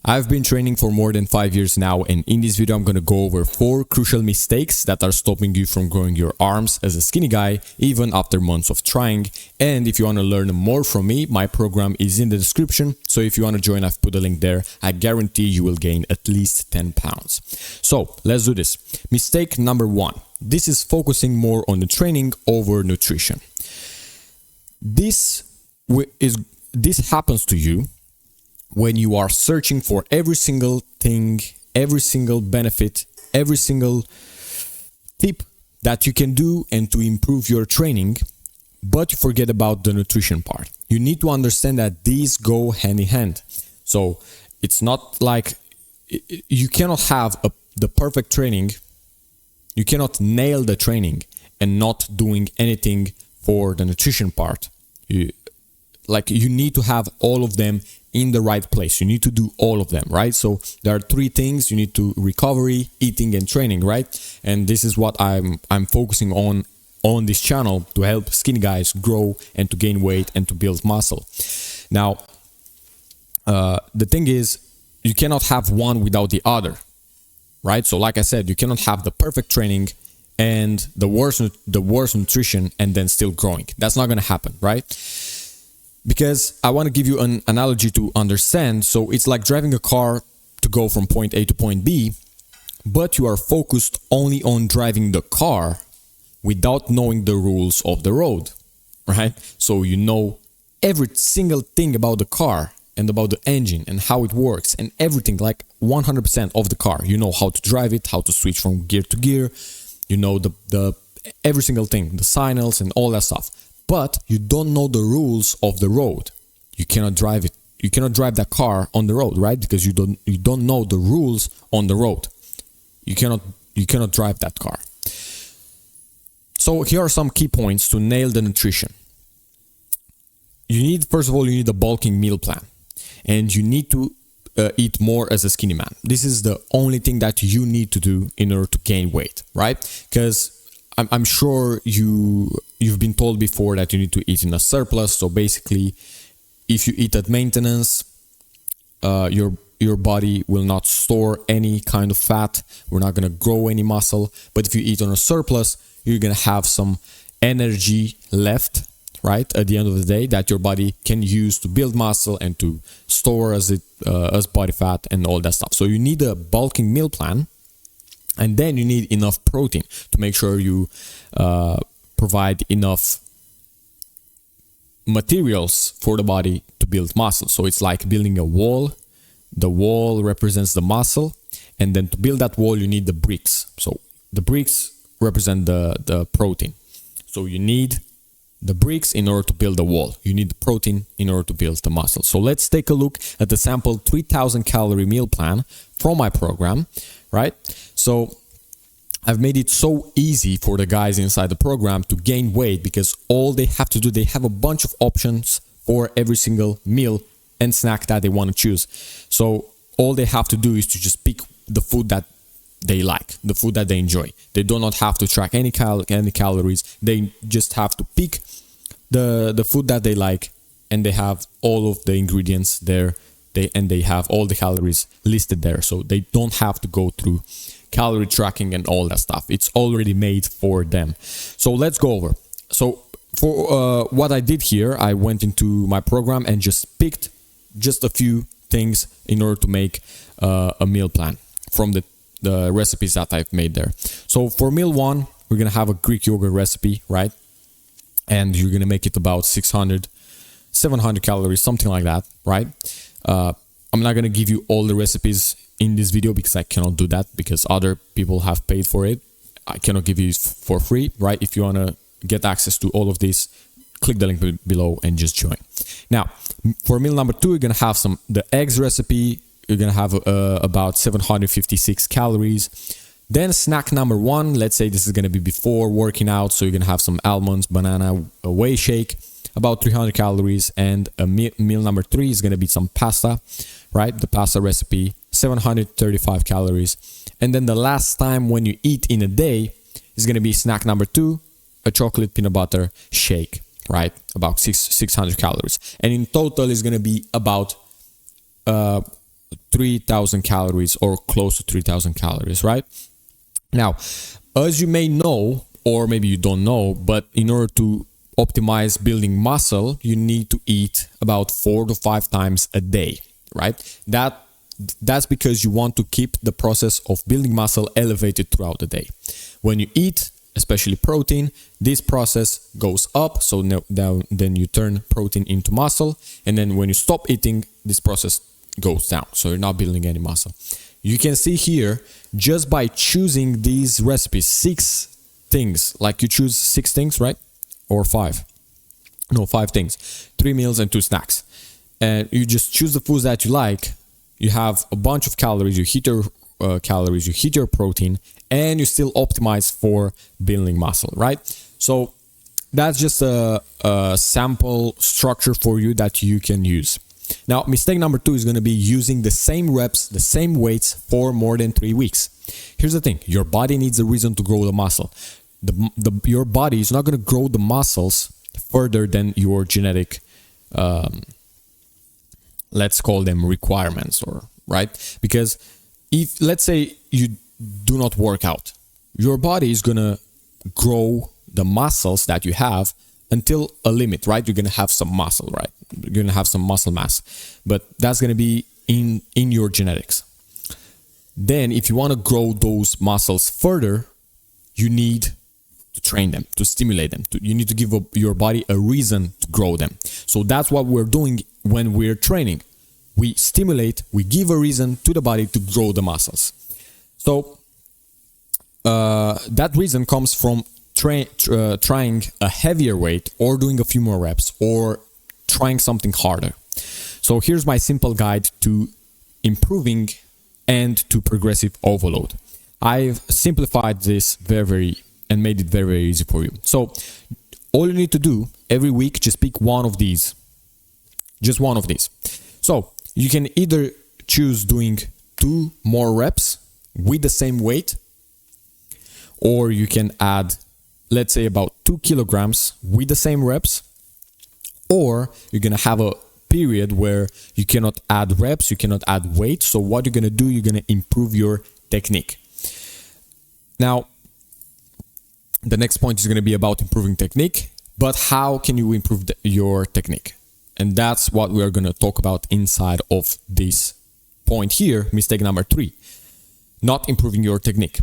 I've been training for more than 5 years now, and in this video I'm gonna go over 4 crucial mistakes that are stopping you from growing your arms as a skinny guy even after months of trying. And if you want to learn more from me, my program is in the description, so if you want to join, I've put a link there. I guarantee you will gain at least 10 pounds. So let's do this. Mistake number 1. This is focusing more on the training over nutrition. This happens to you when you are searching for every single thing, every single benefit, every single tip that you can do and to improve your training, but you forget about the nutrition part. You need to understand that these go hand in hand. So it's not like you cannot have the perfect training. You cannot nail the training and not doing anything for the nutrition part. You need to have all of them in the right place. You need to do all of them, right? So there are 3 things. You need to recovery, eating, and training, right? And this is what I'm focusing on this channel, to help skinny guys grow and to gain weight and to build muscle. Now, the thing is, you cannot have one without the other, right? So like I said, you cannot have the perfect training and the worst nutrition and then still growing. That's not gonna happen, right? Because I want to give you an analogy to understand. So it's like driving a car to go from point A to point B, but you are focused only on driving the car without knowing the rules of the road, right? So you know every single thing about the car and about the engine and how it works and everything, like 100% of the car. You know how to drive it, how to switch from gear to gear. You know the every single thing, the signals and all that stuff. But you don't know the rules of the road. You cannot drive it. You cannot drive that car on the road, right? Because you don't know the rules on the road. You cannot drive that car. So here are some key points to nail the nutrition. First of all, you need a bulking meal plan, and you need to eat more as a skinny man. This is the only thing that you need to do in order to gain weight, right? Because I'm sure you've been told before that you need to eat in a surplus. So basically, if you eat at maintenance, your body will not store any kind of fat. We're not going to grow any muscle. But if you eat on a surplus, you're going to have some energy left, right, at the end of the day, that your body can use to build muscle and to store as body fat and all that stuff. So you need a bulking meal plan. And then you need enough protein to make sure you provide enough materials for the body to build muscle. So it's like building a wall. The wall represents the muscle. And then to build that wall, you need the bricks. So the bricks represent the protein. So you need the bricks in order to build the wall. You need the protein in order to build the muscle. So let's take a look at the sample 3,000 calorie meal plan from my program, right? So I've made it so easy for the guys inside the program to gain weight, because all they have to do, they have a bunch of options for every single meal and snack that they want to choose. So all they have to do is to just pick the food that they like, the food that they enjoy. They do not have to track any calories. They just have to pick the food that they like, and they have all of the ingredients there. They have all the calories listed there, so they don't have to go through calorie tracking and all that stuff. It's already made for them. So let's go over. So for what I did here, I went into my program and just picked just a few things in order to make a meal plan from the recipes that I've made there. So for meal 1, we're gonna have a Greek yogurt recipe, right? And you're gonna make it about 600, 700 calories, something like that, right? I'm not gonna give you all the recipes in this video because I cannot do that, because other people have paid for it. I cannot give you for free, right? If you wanna get access to all of this, click the link below and just join. Now, for meal number 2, you're gonna have the eggs recipe. You're gonna have about 756 calories. Then snack number 1, let's say this is gonna be before working out, so you're gonna have some almonds, banana, a whey shake, about 300 calories. And meal number 3 is gonna be some pasta, right? The pasta recipe, 735 calories. And then the last time when you eat in a day is gonna be snack number 2, a chocolate peanut butter shake, right? About 600 calories. And in total is gonna be about 3,000 calories or close to 3,000 calories, right? Now, as you may know, or maybe you don't know, but in order to optimize building muscle, you need to eat about 4 to 5 times a day, right? That's because you want to keep the process of building muscle elevated throughout the day. When you eat, especially protein, this process goes up, so then you turn protein into muscle, and then when you stop eating, this process goes down, so you're not building any muscle. You can see here, just by choosing these recipes, 6 things, like you choose 6 things, right? Or 5. No, 5 things. 3 meals and 2 snacks. And you just choose the foods that you like. You have a bunch of calories, you hit your calories, you hit your protein, and you still optimize for building muscle, right? So that's just a sample structure for you that you can use. Now, mistake number 2 is going to be using the same reps, the same weights for more than 3 weeks. Here's the thing, your body needs a reason to grow the muscle. Your body is not going to grow the muscles further than your genetic, let's call them requirements, or right? Because if, let's say, you do not work out, your body is going to grow the muscles that you have until a limit, right? You're going to have some muscle, right? You're going to have some muscle mass, but that's going to be in your genetics. Then if you want to grow those muscles further, you need to train them, to stimulate them. You need to give your body a reason to grow them. So that's what we're doing when we're training. We stimulate, we give a reason to the body to grow the muscles. So that reason comes from trying a heavier weight, or doing a few more reps, or trying something harder. So here's my simple guide to improving and to progressive overload. I've simplified this and made it very easy for you. So all you need to do every week, just pick one of these. Just one of these. So you can either choose doing 2 more reps with the same weight, or you can add, let's say, about 2 kilograms with the same reps, or you're going to have a period where you cannot add reps, you cannot add weight. So what you're going to do, you're going to improve your technique. Now, the next point is going to be about improving technique, but how can you improve your technique? And that's what we are going to talk about inside of this point here, mistake number 3, not improving your technique.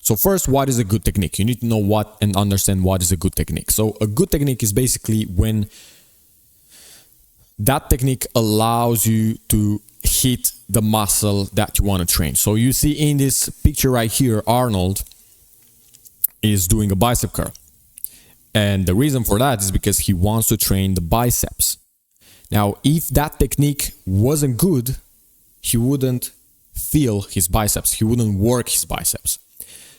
So first, what is a good technique? You need to know what and understand what is a good technique. So a good technique is basically when that technique allows you to hit the muscle that you want to train. So you see in this picture right here, Arnold is doing a bicep curl. And the reason for that is because he wants to train the biceps. Now, if that technique wasn't good, he wouldn't feel his biceps. He wouldn't work his biceps.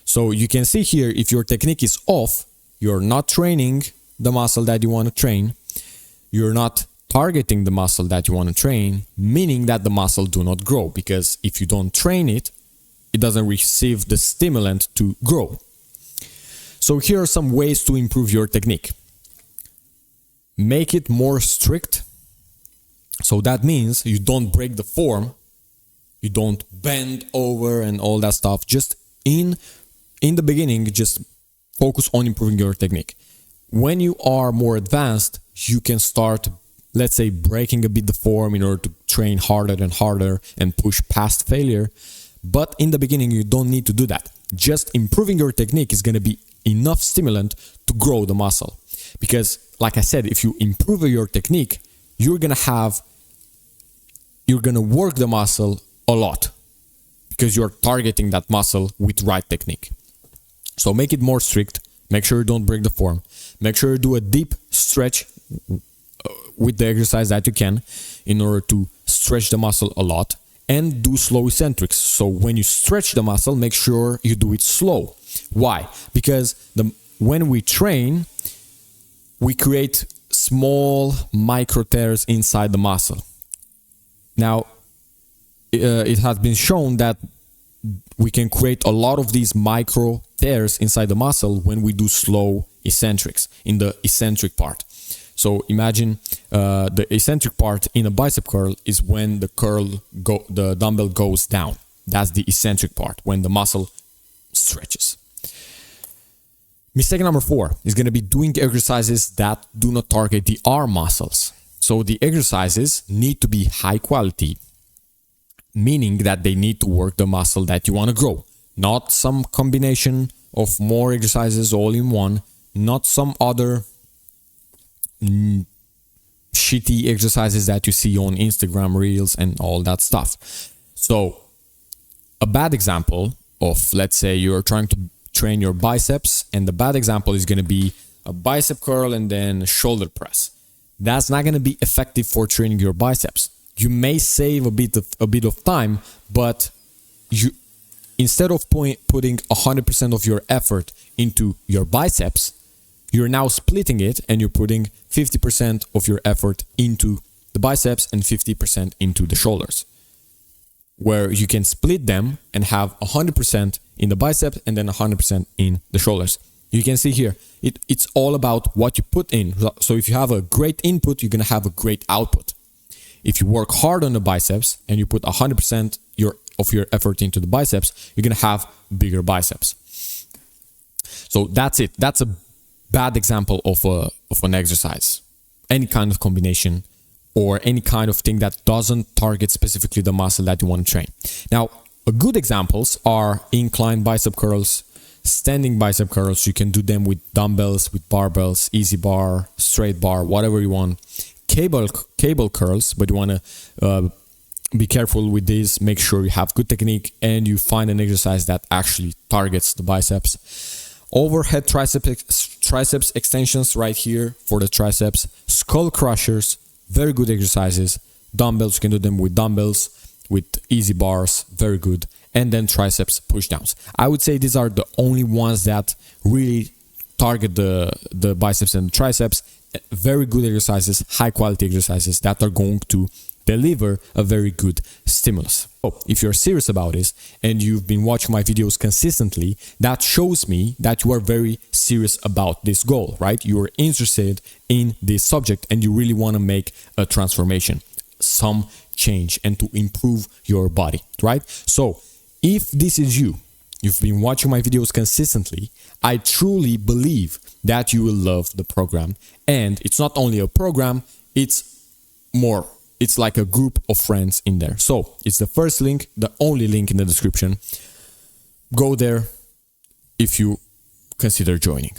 So you can see here, if your technique is off, you're not training the muscle that you want to train. You're not targeting the muscle that you want to train, meaning that the muscle do not grow, because if you don't train it, it doesn't receive the stimulant to grow. So here are some ways to improve your technique. Make it more strict. So that means you don't break the form, you don't bend over and all that stuff. Just in the beginning, just focus on improving your technique. When you are more advanced, you can start, let's say, breaking a bit the form in order to train harder and harder and push past failure. But in the beginning, you don't need to do that. Just improving your technique is going to be enough stimulant to grow the muscle. Because, like I said, if you improve your technique, you're going to work the muscle a lot, because you're targeting that muscle with right technique. So make it more strict. Make sure you don't break the form. Make sure you do a deep stretch with the exercise that you can in order to stretch the muscle a lot, and do slow eccentrics. So when you stretch the muscle, make sure you do it slow. Why? Because when we train, we create small micro tears inside the muscle. Now, it has been shown that we can create a lot of these micro tears inside the muscle when we do slow eccentrics in the eccentric part. So imagine the eccentric part in a bicep curl is when the dumbbell goes down. That's the eccentric part, when the muscle stretches. Mistake number 4 is going to be doing exercises that do not target the arm muscles. So the exercises need to be high quality, meaning that they need to work the muscle that you want to grow. Not some combination of more exercises all in one, not some other shitty exercises that you see on Instagram Reels and all that stuff. So a bad example of, let's say you're trying to train your biceps, and the bad example is going to be a bicep curl and then a shoulder press. That's not going to be effective for training your biceps. You may save a bit of time, but you, instead of putting 100% of your effort into your biceps, you're now splitting it and you're putting 50% of your effort into the biceps and 50% into the shoulders, where you can split them and have 100% in the biceps and then 100% in the shoulders. You can see here, it's all about what you put in. So if you have a great input, you're going to have a great output. If you work hard on the biceps and you put 100% of your effort into the biceps, you're going to have bigger biceps. So that's it. That's a bad example of an exercise. Any kind of combination or any kind of thing that doesn't target specifically the muscle that you want to train. Now, good examples are incline bicep curls, standing bicep curls. You can do them with dumbbells, with barbells, easy bar, straight bar, whatever you want. Cable curls, but you want to be careful with these. Make sure you have good technique and you find an exercise that actually targets the biceps. Overhead triceps extensions right here for the triceps. Skull crushers, very good exercises. Dumbbells, you can do them with dumbbells, with easy bars, very good. And then triceps push downs. I would say these are the only ones that really target the biceps and the triceps. Very good exercises, high quality exercises that are going to deliver a very good stimulus. So if you're serious about this and you've been watching my videos consistently, that shows me that you are very serious about this goal, right? You are interested in this subject and you really want to make a transformation, some change, and to improve your body, right? So if this is you've been watching my videos consistently, I truly believe that you will love the program. And it's not only a program, it's like a group of friends in there. So it's the first link, the only link in the description. Go there if you consider joining.